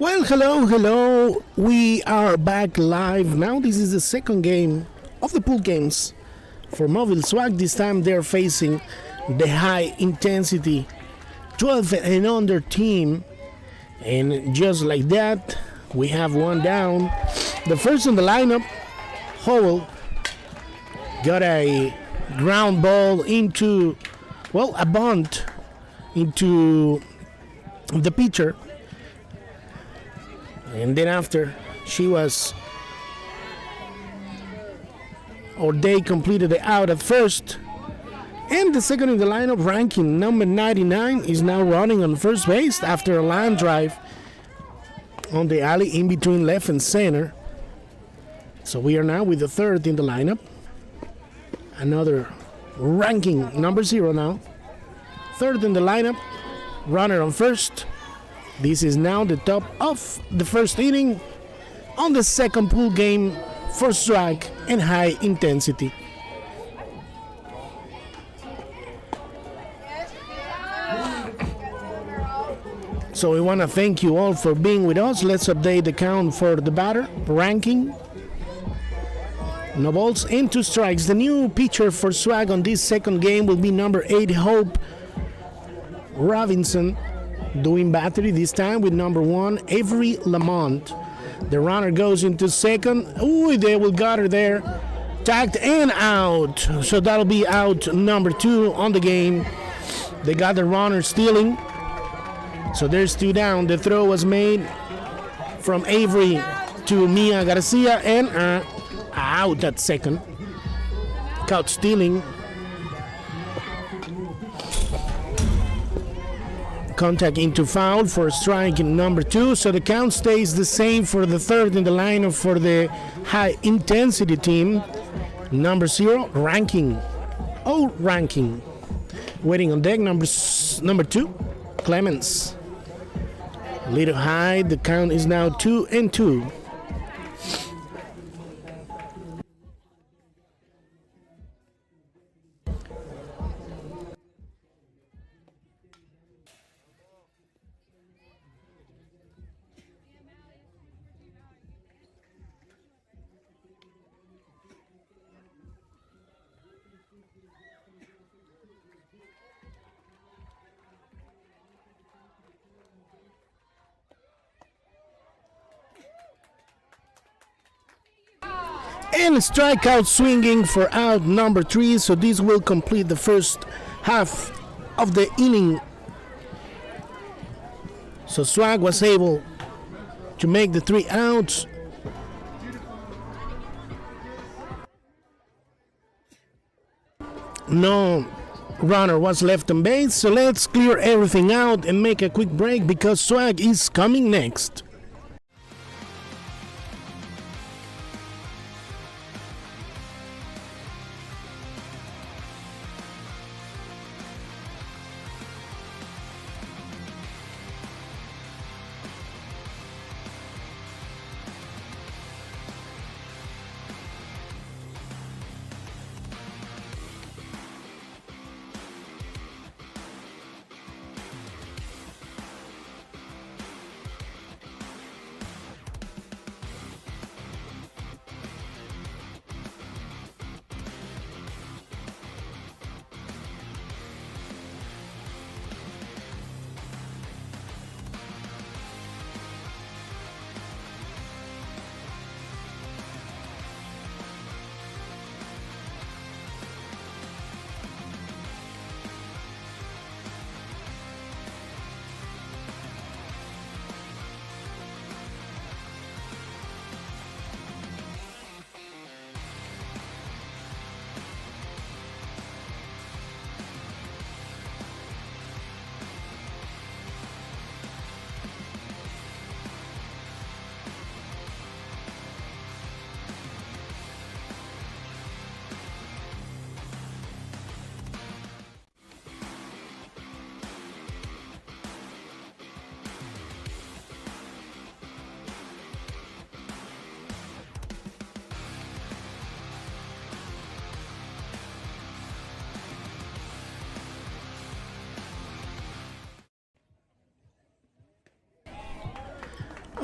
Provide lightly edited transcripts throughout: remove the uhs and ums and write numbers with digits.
Well, hello. We are back live now. This is the second game of the pool games for Mobile Swag. This time they're facing the high intensity 12 and under team. And just like that, we have one down. The first in the lineup, Howell, got a ground ball into, a bunt into the pitcher. And then after they completed the out at first. And the second in the lineup, ranking number 99, is now running on first base after a line drive on the alley in between left and center. So we are now with the third in the lineup. Another ranking number 0 now. Third in the lineup, runner on first. This is now the top of the first inning on the second pool game for Swag and high intensity. So we want to thank you all for being with us. Let's update the count for the batter. Ranking. No balls and 2 strikes. The new pitcher for Swag on this second game will be number 8, Hope Robinson, doing battery this time with number 1, Avery Lamont. The runner goes into second. Ooh, they will got her there. Tagged and out. So that'll be out number 2 on the game. They got the runner stealing. So there's 2 down. The throw was made from Avery to Mia Garcia and out at second. Caught stealing. Contact into foul for strike number 2. So the count stays the same for the third in the lineup for the high intensity team. Number 0, ranking. Ranking. Waiting on deck, number 2, Clemens. Little high, the count is now 2-2. And strikeout swinging for out number 3. So this will complete the first half of the inning. So Swag was able to make the 3 outs. No runner was left on base. So let's clear everything out and make a quick break because Swag is coming next.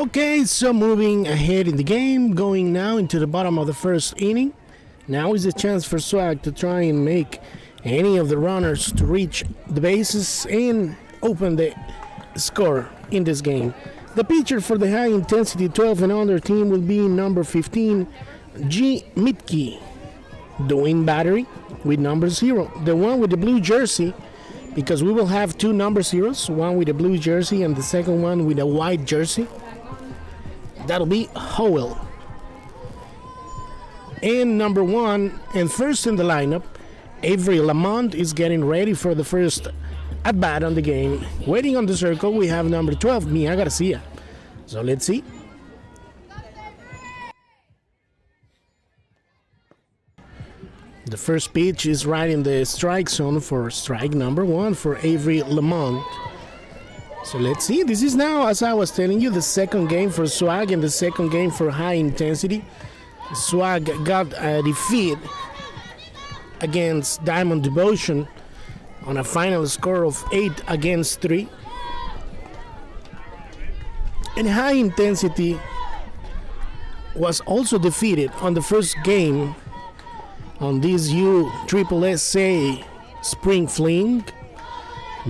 Okay, so moving ahead in the game, going now into the bottom of the first inning. Now is the chance for Swag to try and make any of the runners to reach the bases and open the score in this game. The pitcher for the high intensity 12 and under team will be number 15, G. Mitke. The wing battery with number 0. The one with the blue jersey, because we will have 2 number 0s, one with a blue jersey and the second one with a white jersey. That'll be Howell. And number 1 and first in the lineup, Avery Lamont is getting ready for the first at bat on the game. Waiting on the circle, we have number 12, Mia Garcia. So let's see. The first pitch is right in the strike zone for strike number 1 for Avery Lamont. So let's see. This is now, as I was telling you, the second game for Swag and the second game for high intensity. Swag got a defeat against Diamond Devotion on a final score of 8-3. And high intensity was also defeated on the first game on this USSSA Spring Fling.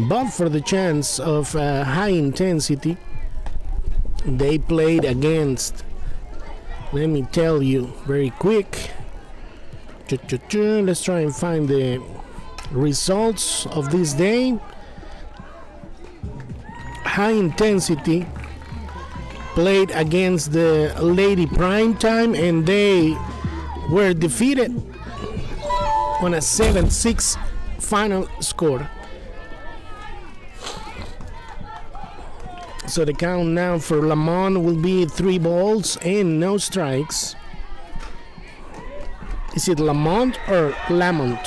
But for the chance of high intensity, they played against, let me tell you very quick. Let's try and find the results of this day. High intensity played against the Lady Primetime and they were defeated on a 7-6 final score. So the count now for Lamont will be 3 balls and no strikes. Is it Lamont or Lamont?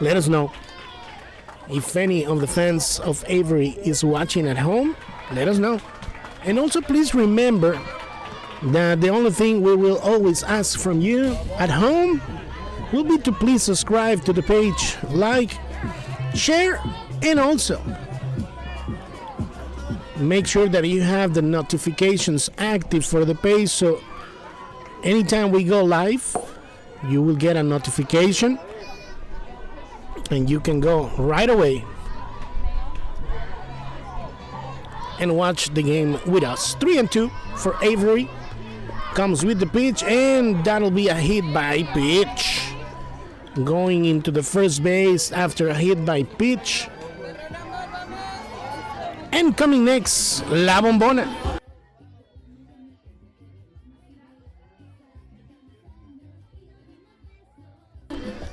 Let us know. If any of the fans of Avery is watching at home, let us know. And also please remember that the only thing we will always ask from you at home will be to please subscribe to the page, like, share, and also make sure that you have the notifications active for the page, so anytime we go live you will get a notification and you can go right away and watch the game with us. 3-2 for Avery comes with the pitch, and that'll be a hit by pitch. Going into the first base after a hit by pitch. And coming next, La Bombona.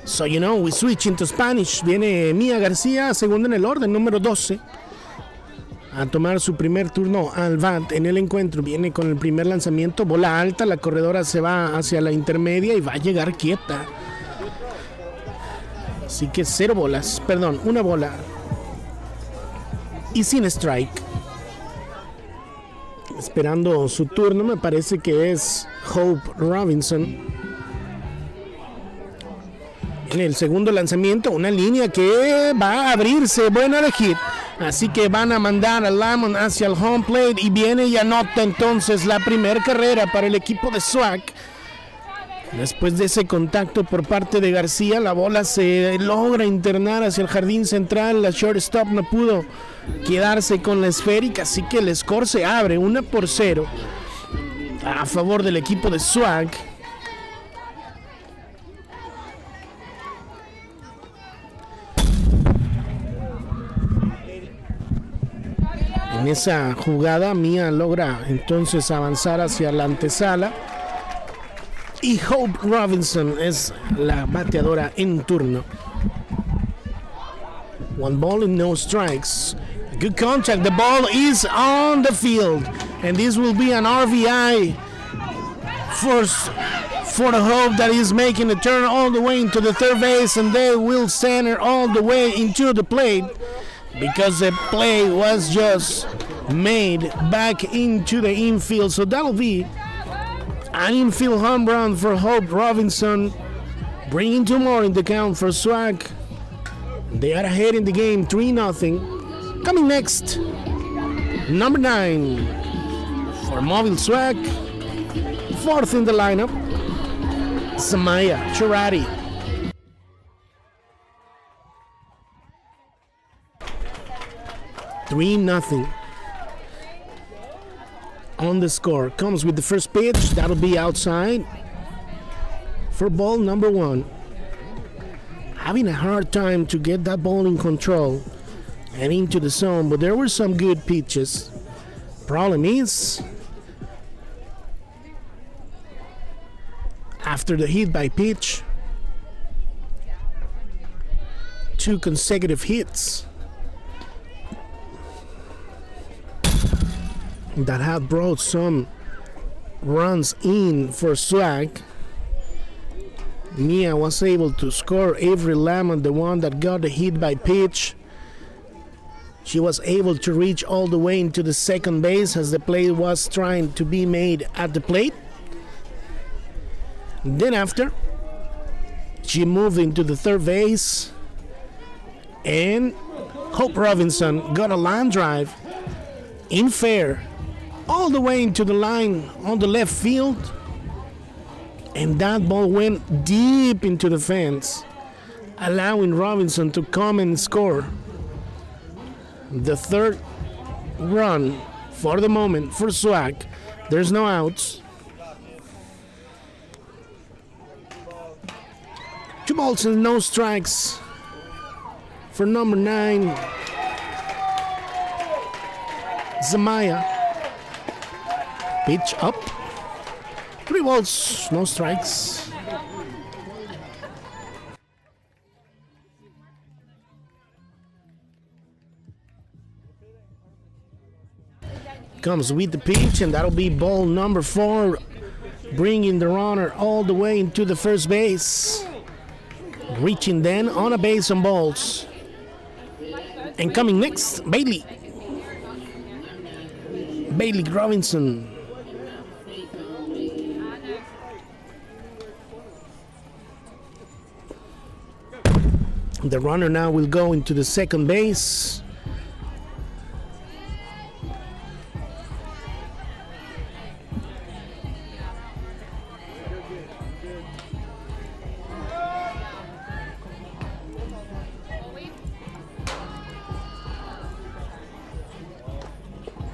So you know, we switch into Spanish. Viene Mia García, segunda en el orden, número 12. A tomar su primer turno al bat en el encuentro. Viene con el primer lanzamiento, bola alta, la corredora se va hacia la intermedia y va a llegar quieta. Así que 0 bolas, perdón, 1 bola y sin strike. Esperando su turno, me parece que es Hope Robinson. En el segundo lanzamiento, una línea que va a abrirse, buena de hit. Así que van a mandar a Lamont hacia el home plate y viene y anota entonces la primera carrera para el equipo de Swag. Después de ese contacto por parte de García, la bola se logra internar hacia el jardín central. La shortstop no pudo quedarse con la esférica, así que el score se abre 1-0 a favor del equipo de Swag. En esa jugada, Mia logra entonces avanzar hacia la antesala. Y Hope Robinson es la bateadora en turno. 1 ball and no strikes. Good contact. The ball is on the field. And this will be an RBI for the Hope that is making a turn all the way into the third base. And they will center all the way into the plate, because the play was just made back into the infield. So that'll be an infield home run for Hope Robinson, bringing 2 more in the count for Swag. They are ahead in the game, 3-0. Coming next, number 9, for Mobile Swag. Fourth in the lineup, Samaya Charati. Three nothing. On the score. Comes with the first pitch. That'll be outside for ball number one. Having a hard time to get that ball in control and into the zone, but there were some good pitches. Problem is, after the hit by pitch, 2 consecutive hits that have brought some runs in for Swag. Mia was able to score Avery Lamont, the one that got the hit by pitch. She was able to reach all the way into the second base as the play was trying to be made at the plate. Then after, she moved into the third base, and Hope Robinson got a line drive in fair all the way into the line on the left field, and that ball went deep into the fence, allowing Robinson to come and score the third run for the moment for Swag. There's no outs. 2 balls and no strikes for number 9, Zamaya. Pitch up. 3 balls, no strikes. Comes with the pitch, and that'll be ball number 4, bringing the runner all the way into the first base. Reaching then on a base on balls. And coming next, Bailey Robinson. The runner now will go into the second base.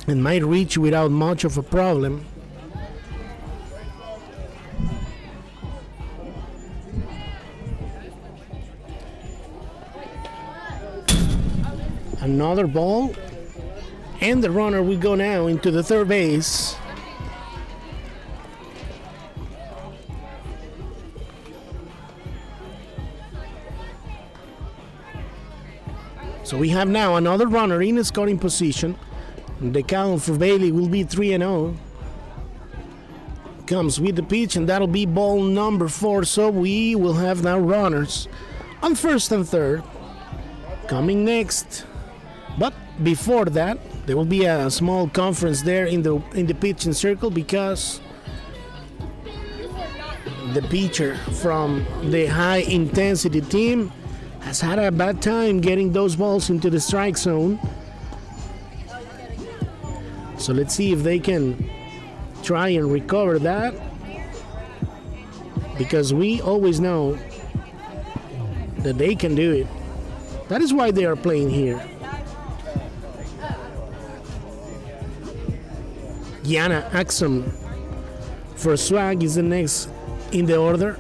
And might reach without much of a problem. Another ball, and the runner will go now into the third base. So we have now another runner in the scoring position. The count for Bailey will be 3-0. Comes with the pitch, and that'll be ball number 4. So we will have now runners on first and third. Coming next. But before that, there will be a small conference there in the pitching circle, because the pitcher from the high intensity team has had a bad time getting those balls into the strike zone. So let's see if they can try and recover that, because we always know that they can do it. That is why they are playing here. Yana Axum for Swag is the next in the order.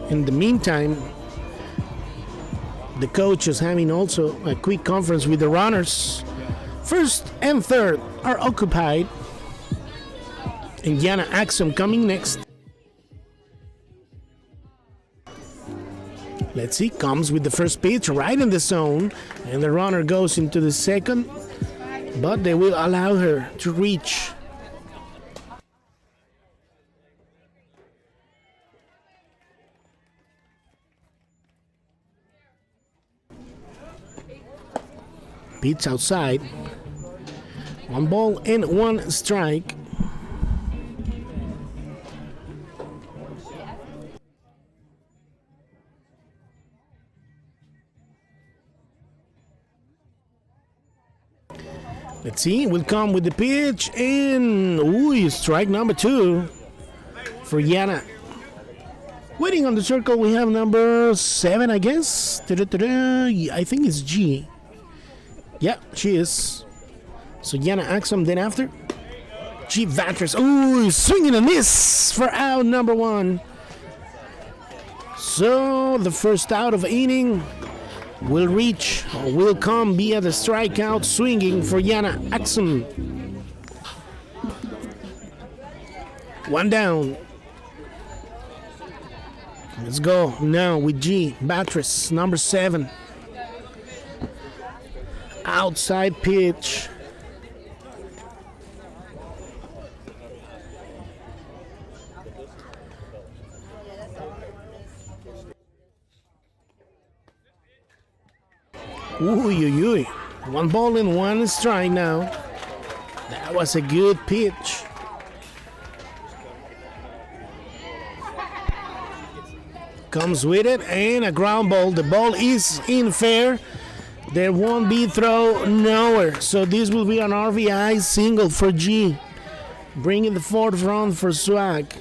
In the meantime, the coach is having also a quick conference with the runners. First and third are occupied, and Yana Axum coming next. Let's see, comes with the first pitch right in the zone, and the runner goes into the second, but they will allow her to reach. Pitch outside. 1 ball and 1 strike. Let's see. Will come with the pitch. And, ooh, strike number 2 for Yana. Waiting on the circle, we have number 7, I guess. I think it's G. Yeah, she is. So Yana Axum, then after. G Vantress. Ooh, swinging a miss for out number 1. So the first out of inning will come via the strikeout swinging for Yana Axum. 1 down. Let's go now with G Vantress, number 7. Outside pitch. Ooh. 1 ball and 1 strike now. That was a good pitch. Comes with it and a ground ball. The ball is in fair. There won't be throw nowhere. So this will be an RBI single for G. Bringing the 4th run for Swag.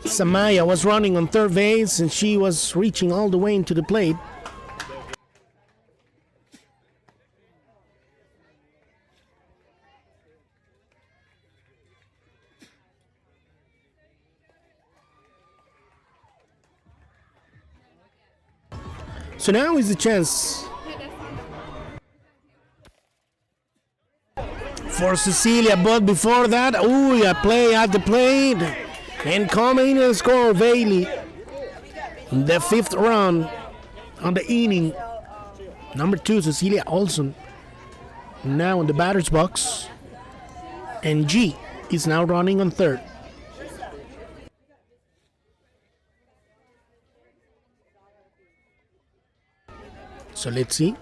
Samaya was running on 3rd base and she was reaching all the way into the plate. So now is the chance for Cecilia, but before that, a play at the plate. And coming and score Bailey. The 5th run on the inning. Number 2, Cecilia Olson. Now in the batter's box. And G is now running on 3rd. So let's see.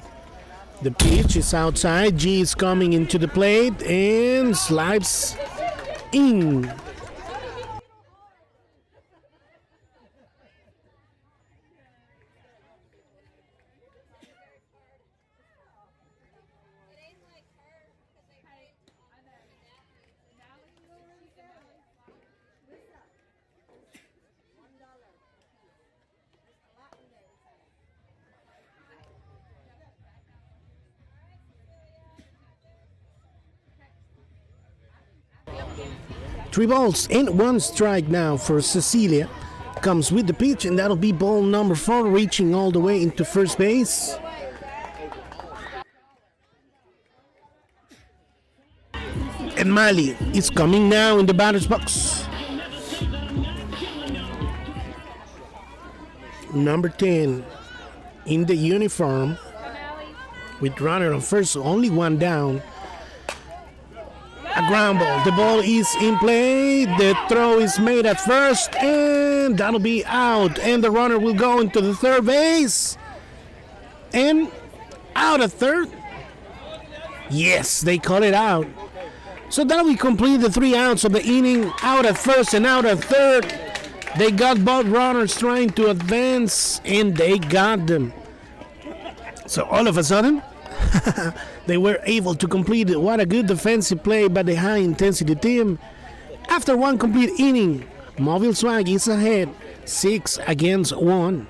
The pitch is outside. G is coming into the plate and slides in. Three balls and 1 strike now for Cecilia. Comes with the pitch, and that'll be ball number 4, reaching all the way into first base. And Mali is coming now in the batter's box. Number 10 in the uniform with runner on first, only 1 down. A ground ball. The ball is in play. The throw is made at first, and that'll be out. And the runner will go into the 3rd base. And out at 3rd. Yes, they call it out. So that'll be complete the 3 outs of the inning. Out at first and out at 3rd. They got both runners trying to advance, and they got them. So all of a sudden, they were able to complete it. What a good defensive play by the high-intensity team. After 1 complete inning, Mobile Swag is ahead 6-1.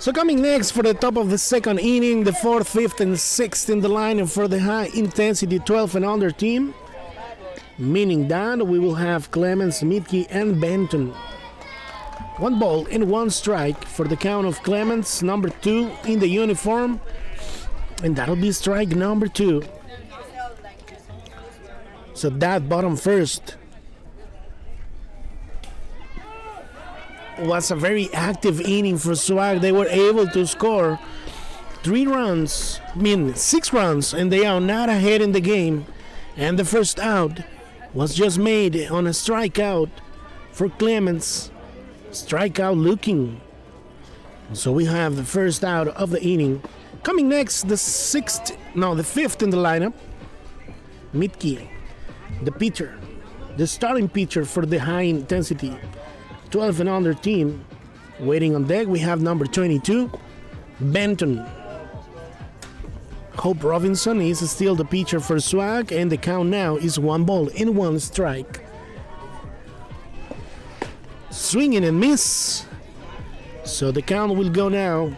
So coming next for the top of the second inning, the 4th, 5th, and 6th in the lineup for the high-intensity 12 and under team, meaning that we will have Clemens, Mitke, and Benton. 1 ball and 1 strike for the count of Clemens, number 2 in the uniform, and that'll be strike number 2. So that bottom first was a very active inning for Swag. They were able to score 6 runs, and they are not ahead in the game. And the first out was just made on a strikeout for Clemens. Strikeout looking. So we have the first out of the inning. Coming next, the 5th in the lineup, Mitke, the pitcher, the starting pitcher for the high intensity 12 and under team. Waiting on deck, we have number 22, Benton. Hope Robinson is still the pitcher for Swag, and the count now is 1 ball and 1 strike. Swinging and miss. So the count will go now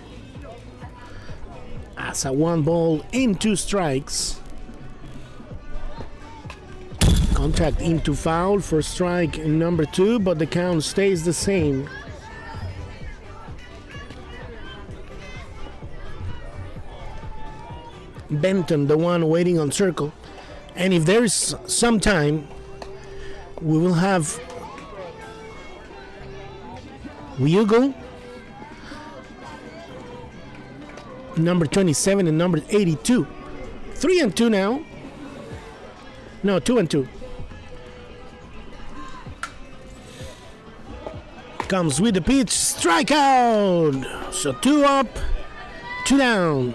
as a 1 ball and 2 strikes. Contact into foul for strike number 2, but the count stays the same. Benton, the one waiting on circle. And if there's some time, we will have Wyugo, number 27, and number 82. 3-2 now. No, 2-2. Comes with the pitch, strikeout. So 2 up, 2 down.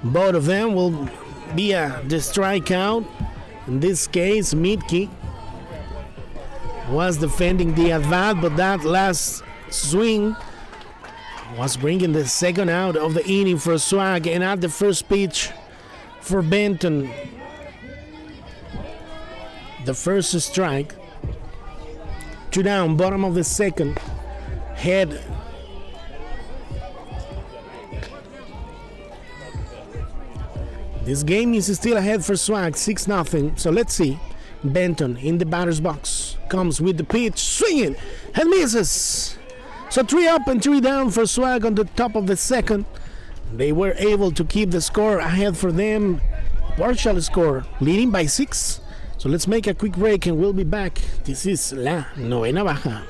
Both of them will be the strikeout. In this case, Mitke was defending the at-bat, but that last swing was bringing the second out of the inning for Swag, and at the first pitch for Benton. The first strike. 2 down, bottom of the second. Head. This game is still ahead for Swag, 6-0. So let's see. Benton in the batter's box. Comes with the pitch, swinging, and misses. So 3 up and 3 down for Swag on the top of the second. They were able to keep the score ahead for them. Partial score, leading by 6. So let's make a quick break and we'll be back. This is La Novena Baja.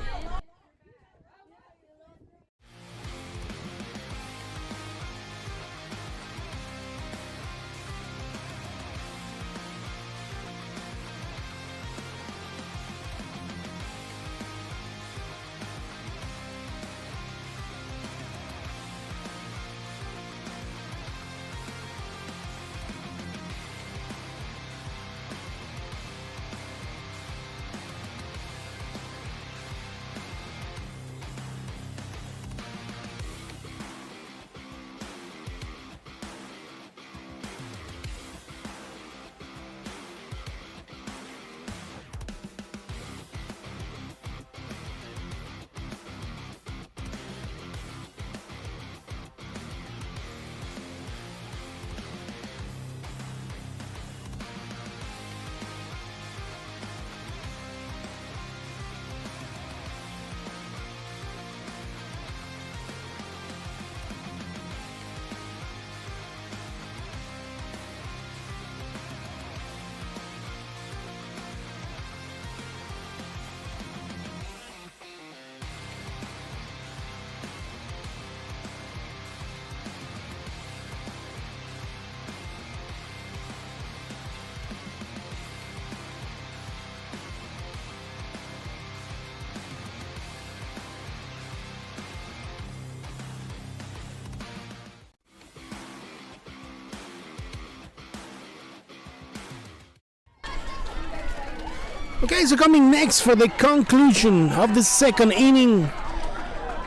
Okay, so coming next for the conclusion of the second inning.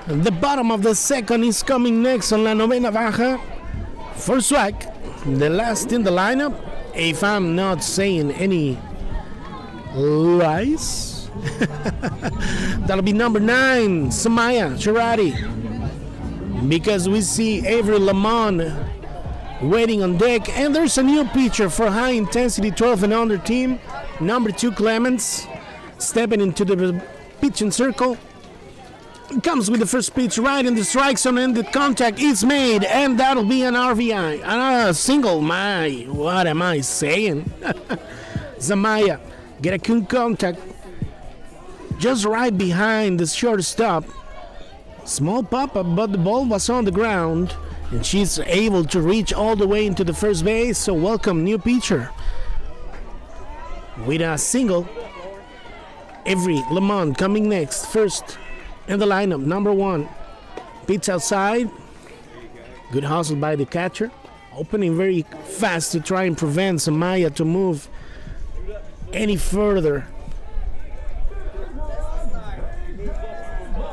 The bottom of the second is coming next on La Novena Baja for Swag, the last in the lineup. If I'm not saying any lies, that'll be number 9, Samaya Sharati. because we see Avery Lamont waiting on deck, and there's a new pitcher for high intensity 12 and under team, number 2 Clemens, stepping into the pitching circle. Comes with the first pitch right in the strike zone, and the contact is made, and that'll be an RBI, a single. My, what am I saying? Zamaya get a good contact just right behind the shortstop. Small pop-up, but the ball was on the ground, and she's able to reach all the way into the first base. So welcome, new pitcher, with a single. Avery Lamont coming next, first in the lineup, number 1. Pitch outside. Good hustle by the catcher. Opening very fast to try and prevent Samaya to move any further.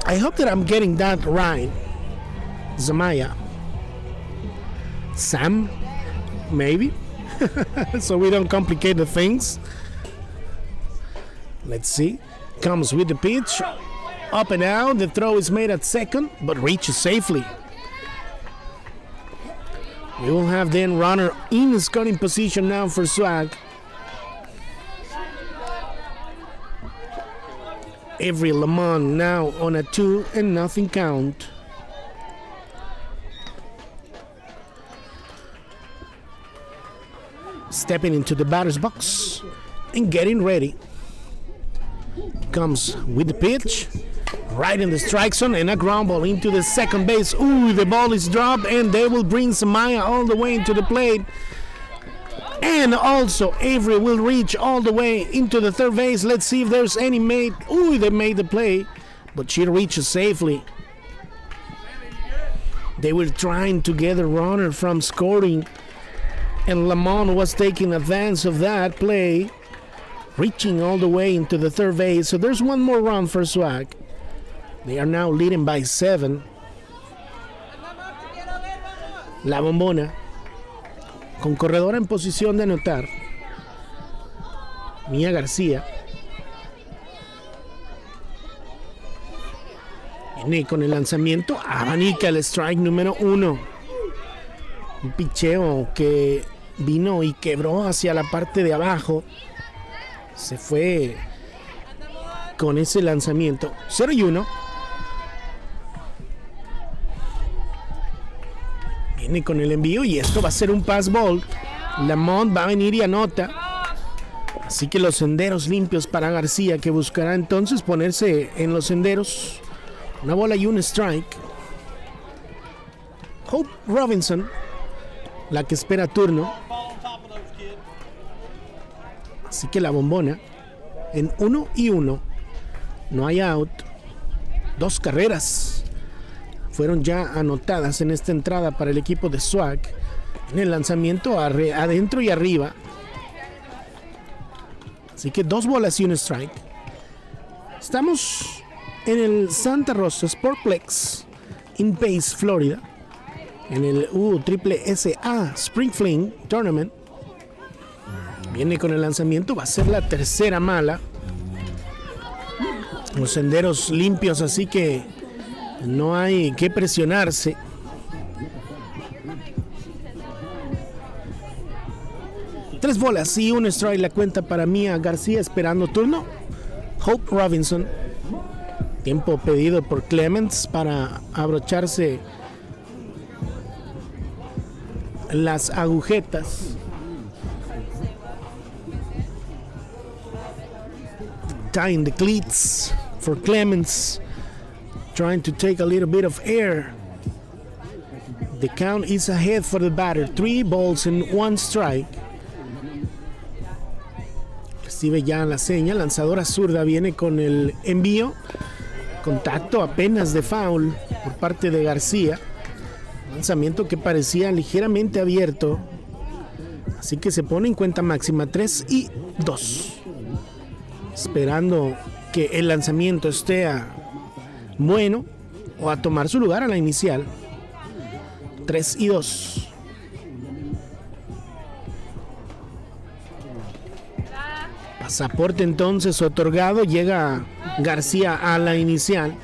I hope that I'm getting that right. Zamaya. Sam? Maybe? So we don't complicate the things. Let's see. Comes with the pitch. Up and out. The throw is made at second, but reaches safely. We will have then runner in scoring position now for Swag. Avery Lamont now on a 2-0 count. Stepping into the batter's box and getting ready. Comes with the pitch, right in the strike zone, and a ground ball into the second base. Ooh, the ball is dropped, and they will bring Samaya all the way into the plate. And also Avery will reach all the way into the third base. Let's see if there's any made. Ooh, they made the play, but she reaches safely. They were trying to get a runner from scoring, and Lamont was taking advantage of that play, reaching all the way into the third base. So there's one more run for Swag. They are now leading by 7. La Bombona, con corredora en posición de anotar, Mía García. Viene con el lanzamiento, abanica el strike número 1. Un picheo que vino y quebró hacia la parte de abajo. Se fue con ese lanzamiento. 0-1. Viene con el envío y esto va a ser un pass ball. Lamont va a venir y anota. Así que los senderos limpios para García, que buscará entonces ponerse en los senderos. Una bola y un strike. Hope Robinson, la que espera turno. Así que la Bombona en 1-1. No hay out. 2 carreras fueron ya anotadas en esta entrada para el equipo de Swag. En el lanzamiento adentro y arriba. Así que 2 bolas y un strike. Estamos en el Santa Rosa Sportplex in Pace, Florida, en el USSSA Spring Fling Tournament. Viene con el lanzamiento, va a ser la tercera mala. Los senderos limpios, así que no hay que presionarse. Tres bolas y un strike la cuenta para Mía García, esperando turno. Hope Robinson. Tiempo pedido por Clemens para abrocharse las agujetas. Tying the cleats for Clemens, trying to take a little bit of air. The count is ahead for the batter. 3 balls and 1 strike. Recibe ya la seña. Lanzadora zurda viene con el envío. Contacto apenas de foul por parte de García. Lanzamiento que parecía ligeramente abierto. Así que se pone en cuenta máxima 3-2. Esperando que el lanzamiento esté bueno o a tomar su lugar a la inicial. 3-2. Pasaporte entonces otorgado. Llega García a la inicial.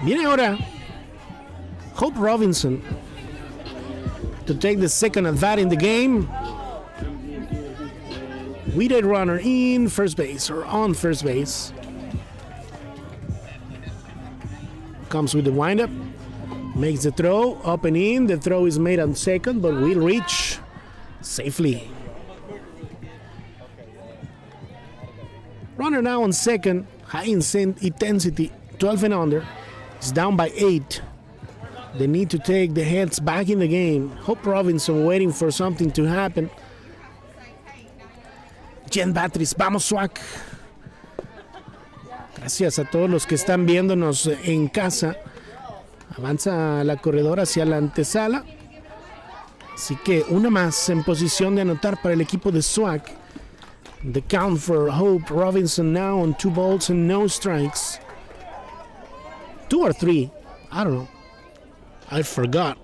Viene ahora Hope Robinson to take the second at bat in the game. With a runner in first base or on first base. Comes with the windup. Makes the throw up and in. The throw is made on second, but will reach safely. Runner now on second. High intensity, 12 and under. It's down by 8. They need to take the heads back in the game. Hope Robinson waiting for something to happen. Jen Batteries, vamos SWAC. Gracias a todos los que están viéndonos en casa. Avanza la corredora hacia la antesala. Así que una más en posición de anotar para el equipo de SWAC. The count for Hope Robinson now on 2 balls and no strikes. 2 or 3, I don't know. I forgot.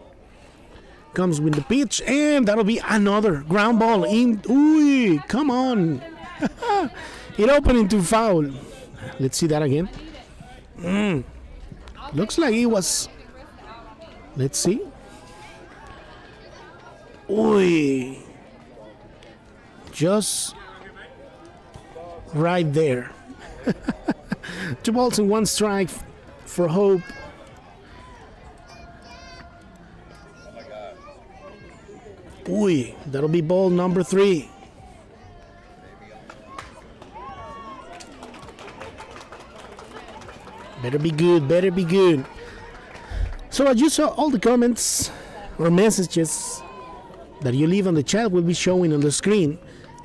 Comes with the pitch, and that'll be another ground ball in. Ooh, come on. It opened into foul. Let's see that again. Looks like it was. Let's see. Ooh. Just right there. 2 balls and 1 strike for Hope. Ooh, that'll be ball number 3. Better be good, better be good. So as you saw, all the comments or messages that you leave on the chat will be showing on the screen.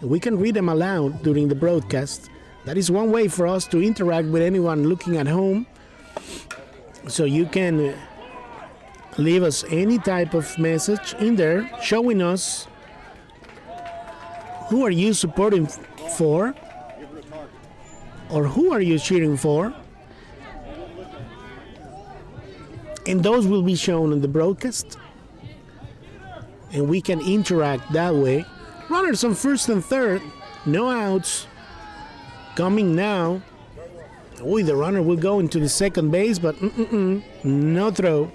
And we can read them aloud during the broadcast. That is one way for us to interact with anyone looking at home. So you can leave us any type of message in there showing us who are you supporting for or who are you cheering for, and those will be shown in the broadcast and we can interact that way. Runners on first and third, no outs coming now. Oh, the runner will go into the second base, but no throw.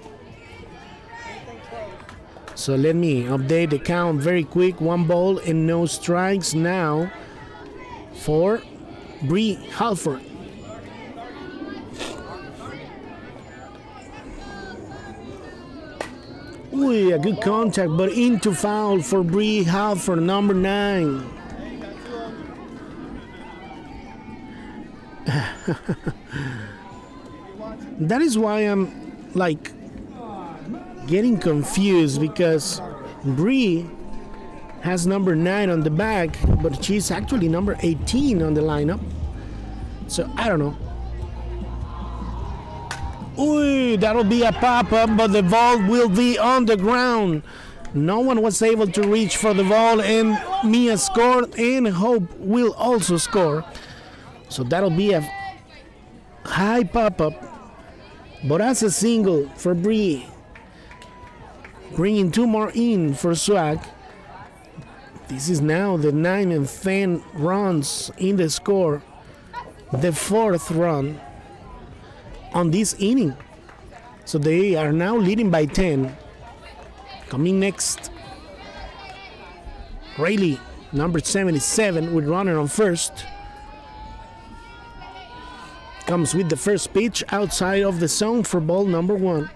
So let me update the count very quick. 1 ball and no strikes now for Bree Halford. Ooh, a good contact, but into foul for Bree Halford, number 9. That is why I'm like getting confused, because Bree has number 9 on the back, but she's actually number 18 on the lineup. So I don't know. Ooh, that'll be a pop-up, but the ball will be on the ground. No one was able to reach for the ball, and Mia scored, and Hope will also score. So that'll be a high pop-up, but as a single for Bree. Bringing 2 more in for SWAC. This is now the 9 and 10 runs in the score. The 4th run on this inning. So they are now leading by 10. Coming next, Rayleigh, number 77, with runner on first. Comes with the first pitch outside of the zone for ball number 1.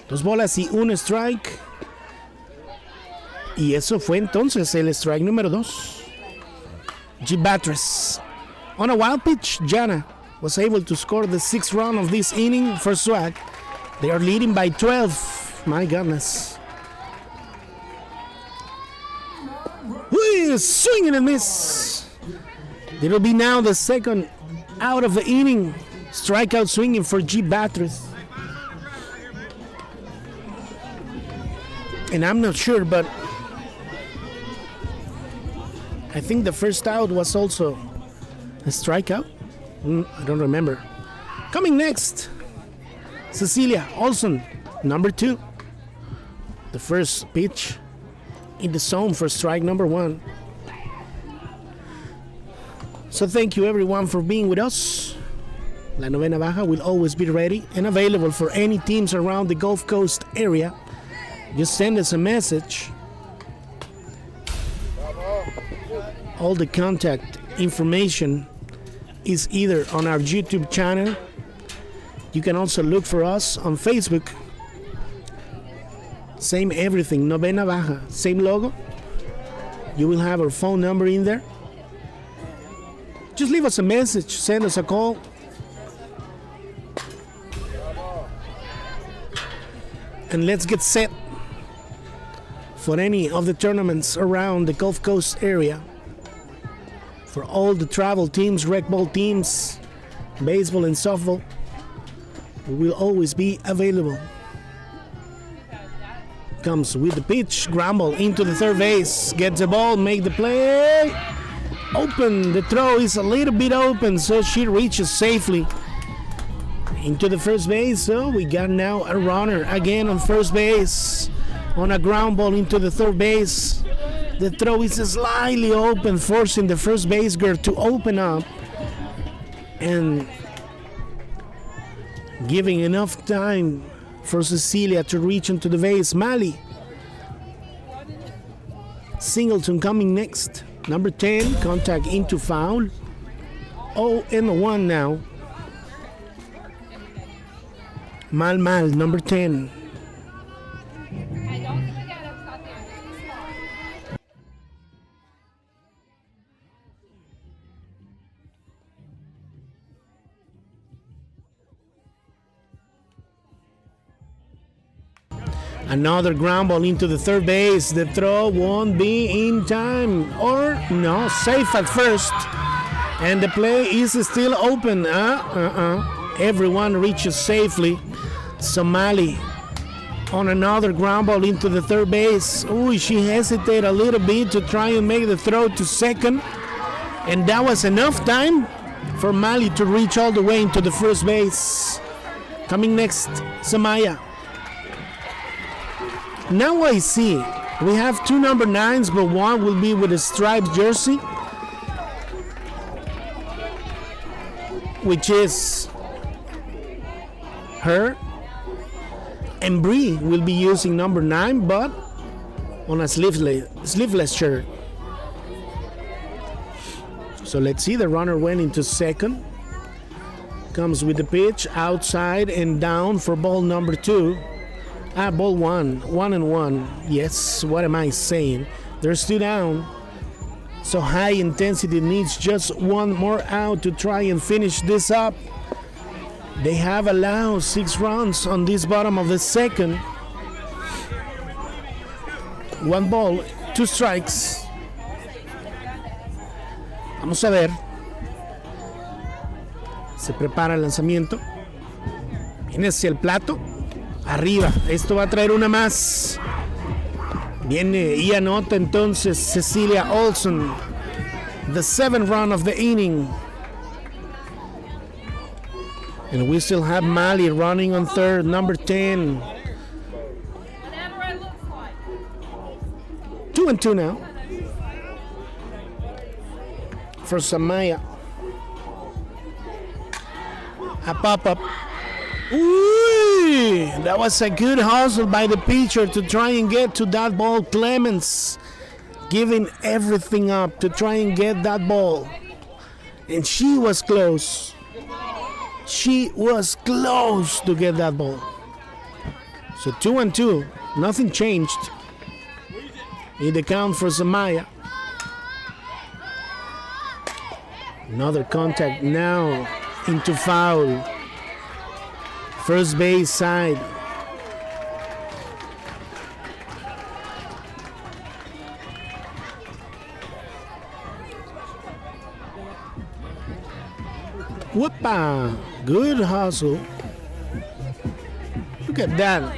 2 bolas y 1 strike. Y eso fue entonces el strike número 2. G. Batres. On a wild pitch, Jana was able to score the 6th run of this inning for Swag. They are leading by 12. My goodness. Swing and a miss. It'll be now the second out of the inning. Strikeout swinging for G. Batres. And I'm not sure, but I think the first out was also a strikeout. I don't remember. Coming next, Cecilia Olson, number 2. The first pitch in the zone for strike number 1. So thank you everyone for being with us. La Novena Baja will always be ready and available for any teams around the Gulf Coast area. Just send us a message. All the contact information is either on our YouTube channel. You can also look for us on Facebook. Same everything, Novena Baja, same logo. You will have our phone number in there. Just leave us a message, send us a call. And let's get set for any of the tournaments around the Gulf Coast area. For all the travel teams, rec ball teams, baseball and softball, we will always be available. Comes with the pitch, ground ball into the third base, gets the ball, make the play. Open, the throw is a little bit open, so she reaches safely into the first base. So we got now a runner again on first base on a ground ball into the third base. The throw is slightly open, forcing the first base girl to open up and giving enough time for Cecilia to reach into the base. Mali Singleton coming next. Number 10, contact into foul. 0-1 now. Mal, number 10. Another ground ball into the third base. The throw won't be in time. Or no, safe at first. And the play is still open. Everyone reaches safely. Somali on another ground ball into the third base. Ooh, she hesitated a little bit to try and make the throw to second. And that was enough time for Mali to reach all the way into the first base. Coming next, Samaya. Now I see we have 2 number 9s, but one will be with a striped jersey, which is her. And Bree will be using number 9, but on a sleeveless shirt. So let's see, the runner went into second. Comes with the pitch outside and down for ball number 2. Ball 1, 1-1. Yes, what am I saying? There's 2 down. So high intensity needs just 1 more out to try and finish this up. They have allowed 6 runs on this bottom of the second. 1 ball, 2 strikes. Vamos a ver. Se prepara el lanzamiento. Viene hacia el plato. Arriba, esto va a traer una más. Viene y anota entonces Cecilia Olson, the 7th run of the inning. And we still have Mali running on third, number 10. 2-2 now for Samaya. A pop-up. Ooh, that was a good hustle by the pitcher to try and get to that ball. Clemens giving everything up to try and get that ball. And she was close. She was close to get that ball. So 2-2. Nothing changed in the count for Zamaya. Another contact now into foul. First base side. Whoopa! Good hustle. Look at that.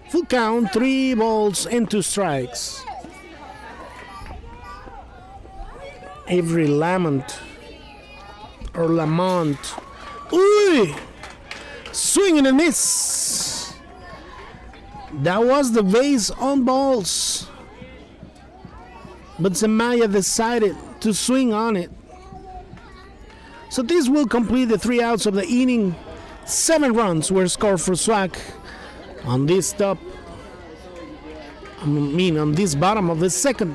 Full count, 3 balls and 2 strikes. Avery Lamont or Lamont. Ooh! Swing and a miss. That was the base on balls. But Zamaya decided to swing on it. So this will complete the 3 outs of the inning. 7 runs were scored for SWAC on this on this bottom of the second.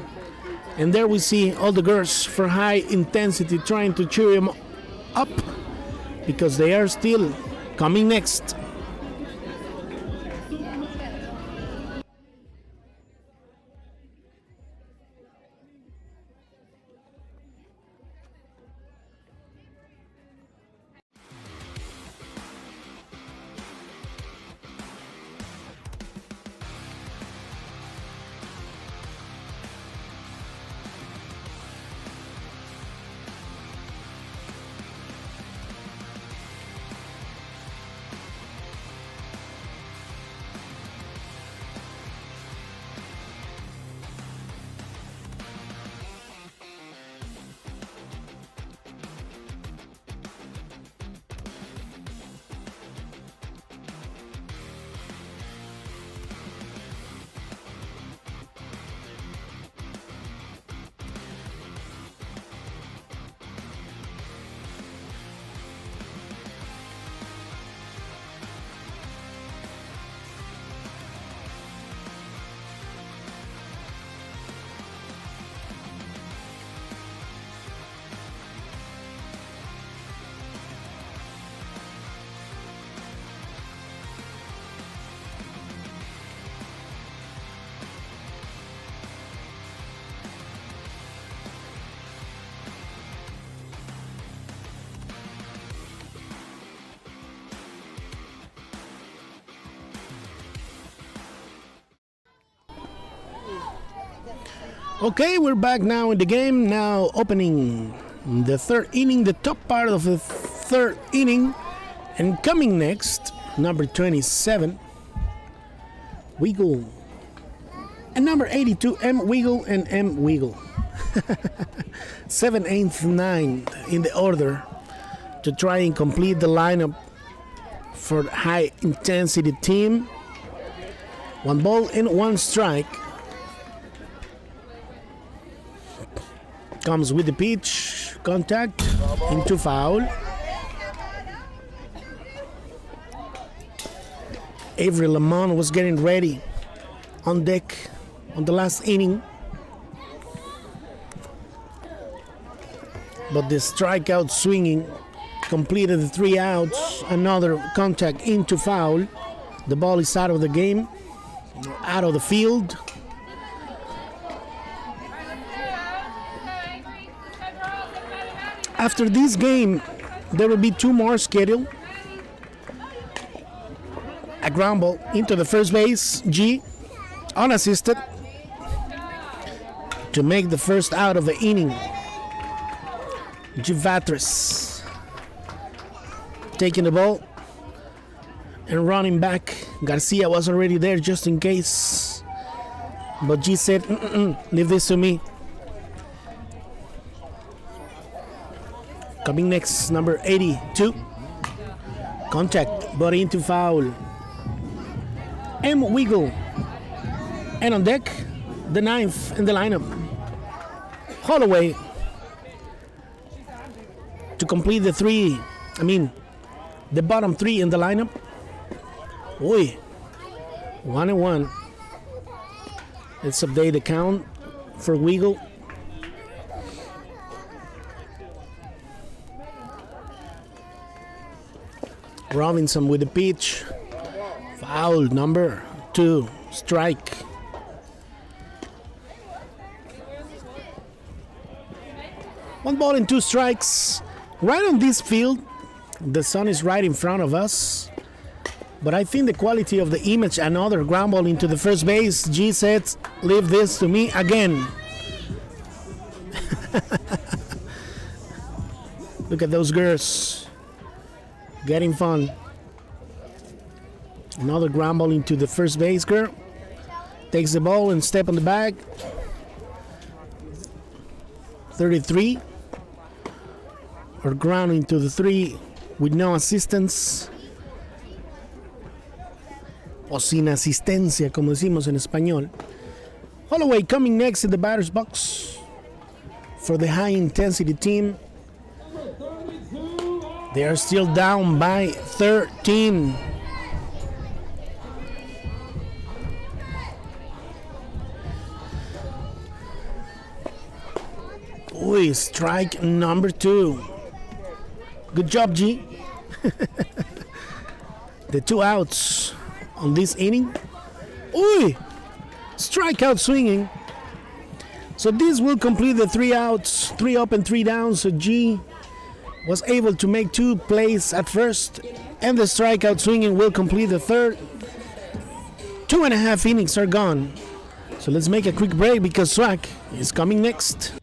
And there we see all the girls for high intensity trying to cheer him up because they are still coming next. Okay, we're back now in the game. Now opening the 3rd inning, the top part of the 3rd inning. And coming next, number 27, Wiggle. And number 82, M. Wiggle and M. Wiggle. 7th, 8th, 9th in the order to try and complete the lineup for the high intensity team. 1 ball and 1 strike. Comes with the pitch, contact, into foul. Avery Lamont was getting ready on deck on the last inning. But the strikeout swinging completed the 3 outs. Another contact into foul. The ball is out of the game, out of the field. After this game, there will be 2 more scheduled. A ground ball into the first base, G, unassisted, to make the first out of the inning. G. Vatras taking the ball and running back. Garcia was already there just in case, but G said, leave this to me. Coming next, number 82. Contact, but into foul. M. Wiggle. And on deck, the 9th in the lineup, Holloway, to complete the bottom 3 in the lineup. Oi, 1-1. Let's update the count for Wiggle. Robinson with the pitch. Foul number 2. Strike. One ball and 2 strikes. Right on this field. The sun is right in front of us. But I think the quality of the image, another ground ball into the first base. G says, leave this to me again. Look at those girls. Getting fun. Another ground ball into the first base girl. Takes the ball and step on the bag. 33. Or ground into the 3 with no assistance. O sin asistencia, como decimos en español. Holloway coming next in the batter's box for the high intensity team. They are still down by 13. Boy, strike number 2. Good job, G. The 2 outs on this inning. Ooh, strikeout swinging. So this will complete the 3 outs, 3 up and 3 down. So G was able to make 2 plays at first, and the strikeout swinging will complete the 3rd. 2.5 innings are gone. So let's make a quick break because Swag is coming next.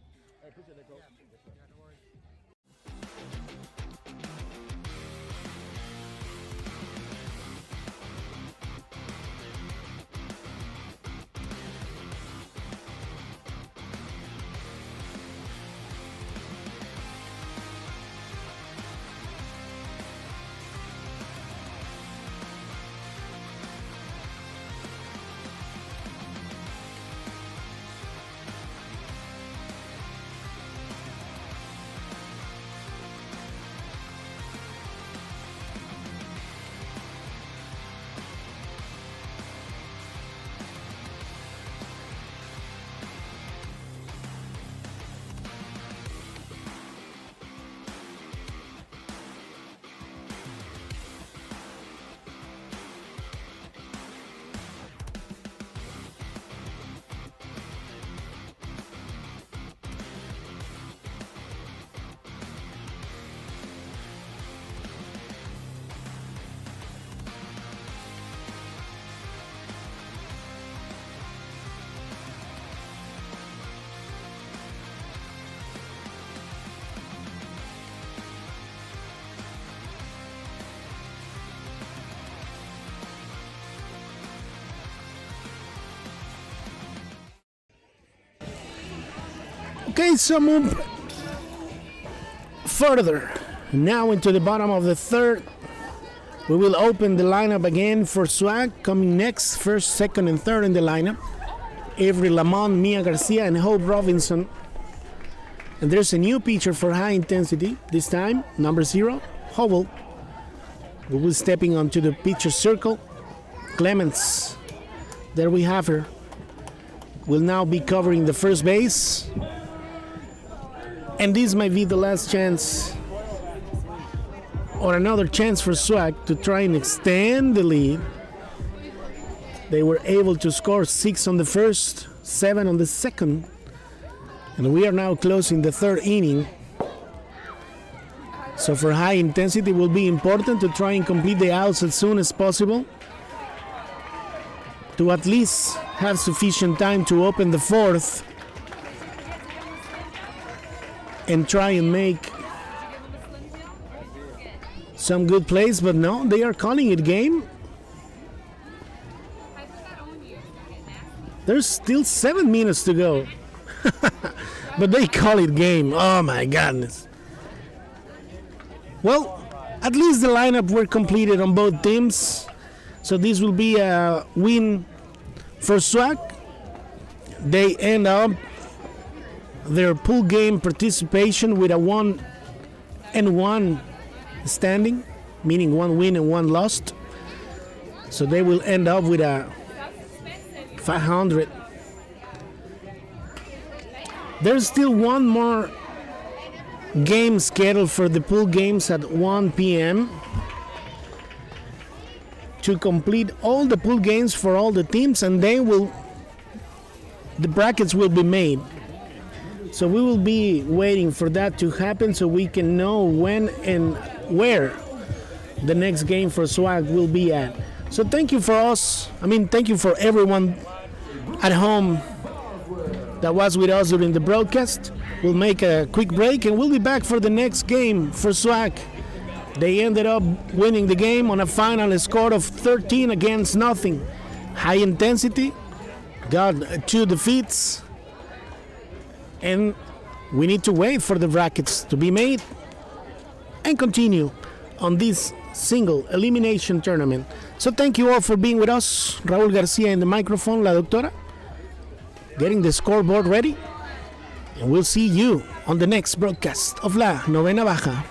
Okay, so move further. Now into the bottom of the 3rd. We will open the lineup again for Swag. Coming next, 1st, 2nd, and 3rd in the lineup. Avery Lamont, Mia Garcia, and Hope Robinson. And there's a new pitcher for high intensity. This time, number 0, Howell. We will stepping onto the pitcher circle. Clements. There we have her. Will now be covering the first base. And this might be the last chance or another chance for Swag to try and extend the lead. They were able to score 6 on the 1st, 7 on the 2nd, and we are now closing the 3rd inning. So for high intensity, it will be important to try and complete the outs as soon as possible to at least have sufficient time to open the 4th and try and make some good plays, but no, they are calling it game. There's still 7 minutes to go. But they call it game. Oh my goodness. Well, at least the lineup were completed on both teams. So this will be a win for Swag. They end up their pool game participation with a 1-1 standing, meaning 1 win and 1 lost. So they will end up with a 500. There's still one more game scheduled for the pool games at 1 p.m. to complete all the pool games for all the teams, and then the brackets will be made. So we will be waiting for that to happen so we can know when and where the next game for SWAC will be at. So thank you thank you for everyone at home that was with us during the broadcast. We'll make a quick break and we'll be back for the next game for SWAC. They ended up winning the game on a final score of 13 against nothing. High intensity, got 2 defeats, and we need to wait for the brackets to be made and continue on this single elimination tournament. So thank you all for being with us. Raúl García in the microphone, La Doctora, getting the scoreboard ready. And we'll see you on the next broadcast of La Novena Baja.